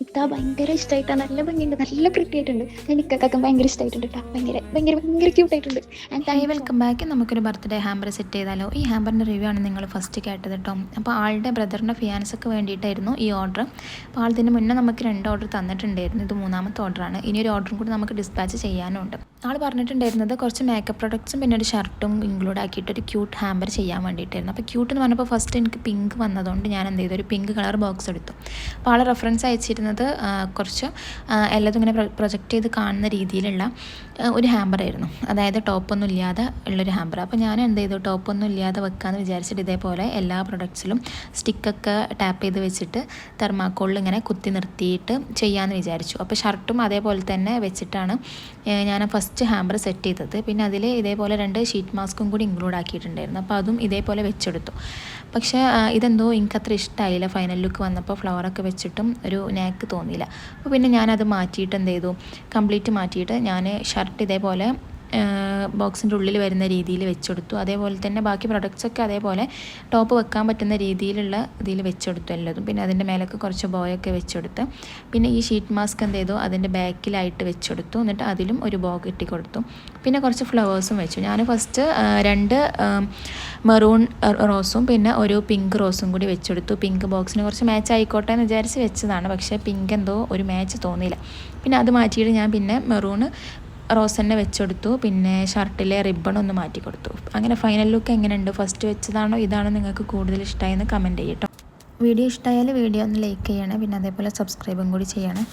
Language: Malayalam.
ഇത്താ ഭയങ്കര ഇഷ്ടമായിട്ടാണ്. നല്ല ഭംഗിയുണ്ട്, നല്ല പ്രിറ്റി ആയിട്ടുണ്ട്. എനിക്കൊക്കെ ഭയങ്കര ഇഷ്ടമായിട്ടുണ്ട് കേട്ടോ. ഭയങ്കര ഭയങ്കര ഭയങ്കര ക്യൂട്ടായിട്ടുണ്ട്. And hey thank you so welcome back. നമുക്കൊരു ബർത്ത്ഡേ ഹാമ്പർ സെറ്റ് ചെയ്താലോ? ഈ ഹാമ്പറിൻ്റെ റിവ്യൂ ആണ് നിങ്ങൾ ഫസ്റ്റ് കേട്ടത് കേട്ടോ. അപ്പോൾ ആളുടെ ബ്രദറിൻ്റെ ഫിയാൻസൊക്കെ വേണ്ടിയിട്ടായിരുന്നു ഈ ഓർഡർ. അപ്പോൾ ആളിതിന് മുന്നേ നമുക്ക് 2 ഓർഡർ തന്നിട്ടുണ്ടായിരുന്നു. ഇത് 3ാമത്തെ ഓർഡറാണ്. ഇനി ഒരു ഓർഡറും കൂടി നമുക്ക് ഡിസ്പാച്ച് ചെയ്യാനുണ്ട്. ആൾ പറഞ്ഞിട്ടുണ്ടായിരുന്നത് കുറച്ച് മേക്കപ്പ് പ്രൊഡക്ട്സും പിന്നെ ഒരു ഷർട്ടും ഇൻക്ലൂഡ് ആക്കിയിട്ട് ഒരു ക്യൂട്ട് ഹാമ്പർ ചെയ്യാൻ വേണ്ടിയിട്ടായിരുന്നു. അപ്പോൾ ക്യൂട്ട് എന്ന് പറഞ്ഞപ്പോൾ ഫസ്റ്റ് എനിക്ക് പിങ്ക് വന്നതുകൊണ്ട് ഞാൻ എന്ത് ചെയ്തു, ഒരു പിങ്ക് കളർ ബോക്സ് എടുത്തു. അപ്പോൾ ആൾ റെഫറൻസ് അയച്ചിരുന്നത് കുറച്ച് എല്ലാതും ഇങ്ങനെ പ്രൊജക്റ്റ് ചെയ്ത് കാണുന്ന രീതിയിലുള്ള ഒരു ഹാമ്പറായിരുന്നു. അതായത് ടോപ്പൊന്നും ഇല്ലാതെ ഉള്ളൊരു ഹാമ്പർ. അപ്പോൾ ഞാൻ എന്ത് ചെയ്തു, ടോപ്പൊന്നും ഇല്ലാതെ വെക്കാമെന്ന് വിചാരിച്ചിട്ട് ഇതേപോലെ എല്ലാ പ്രൊഡക്ട്സിലും സ്റ്റിക്കൊക്കെ ടാപ്പ് ചെയ്ത് വെച്ചിട്ട് തെർമാക്കോളിൽ ഇങ്ങനെ കുത്തി നിർത്തിയിട്ട് ചെയ്യാമെന്ന് വിചാരിച്ചു. അപ്പോൾ ഷർട്ടും അതേപോലെ തന്നെ വെച്ചിട്ടാണ് ഞാൻ ഫസ്റ്റ് ഹാമ്പർ സെറ്റ് ചെയ്തത്. പിന്നെ അതിൽ ഇതേപോലെ 2 ഷീറ്റ് മാസ്കും കൂടി ഇൻക്ലൂഡ് ആക്കിയിട്ടുണ്ടായിരുന്നു. അപ്പോൾ അതും ഇതേപോലെ വെച്ചെടുത്തു. പക്ഷേ ഇതെന്തോ എനിക്കത്ര ഇഷ്ടമായില്ല. ഫൈനൽ ലുക്ക് വന്നപ്പോൾ ഫ്ലവറൊക്കെ വെച്ചിട്ടും ഒരു നാക്ക് തോന്നിയില്ല. അപ്പോൾ പിന്നെ ഞാനത് മാറ്റിയിട്ട് എന്ത് ചെയ്തു, കംപ്ലീറ്റ് മാറ്റിയിട്ട് ഞാൻ ഷർട്ട് ഇതേപോലെ ബോക്സിൻ്റെ ഉള്ളിൽ വരുന്ന രീതിയിൽ വെച്ചെടുത്തു. അതേപോലെ തന്നെ ബാക്കി പ്രൊഡക്ട്സൊക്കെ അതേപോലെ ടോപ്പ് വെക്കാൻ പറ്റുന്ന രീതിയിലുള്ള ഇതിൽ വെച്ചെടുത്തു എല്ലാതും. പിന്നെ അതിൻ്റെ മേലൊക്കെ കുറച്ച് ബോയൊക്കെ വെച്ചെടുത്ത് പിന്നെ ഈ ഷീറ്റ് മാസ്ക് എന്ത് ചെയ്തു, അതിൻ്റെ ബാക്കിലായിട്ട് വെച്ചെടുത്തു. എന്നിട്ട് അതിലും ഒരു ബോ ഇട്ടി കൊടുത്തു. പിന്നെ കുറച്ച് ഫ്ലവേഴ്സും വെച്ചു. ഞാൻ ഫസ്റ്റ് 2 മെറൂൺ റോസും പിന്നെ ഒരു പിങ്ക് റോസും കൂടി വെച്ചെടുത്തു. പിങ്ക് ബോക്സിന് കുറച്ച് മാച്ച് ആയിക്കോട്ടെ എന്ന് വിചാരിച്ച് വെച്ചതാണ്. പക്ഷേ പിങ്ക് എന്തോ ഒരു മാച്ച് തോന്നിയില്ല. പിന്നെ അത് മാറ്റിയിട്ട് ഞാൻ പിന്നെ മെറൂണ് റോസ് തന്നെ വെച്ചെടുത്തു. പിന്നെ ഷർട്ടിലെ റിബൺ ഒന്ന് മാറ്റി കൊടുത്തു. അങ്ങനെ ഫൈനൽ ലുക്ക് എങ്ങനെയുണ്ട്, ഫസ്റ്റ് വെച്ചതാണോ ഇതാണോ നിങ്ങൾക്ക് കൂടുതൽ ഇഷ്ടമായെന്ന് കമൻറ്റ് ചെയ്യട്ടോ. വീഡിയോ ഇഷ്ടമായാൽ വീഡിയോ ഒന്ന് ലൈക്ക് ചെയ്യണേ. പിന്നെ അതേപോലെ സബ്സ്ക്രൈബും കൂടി ചെയ്യണേ.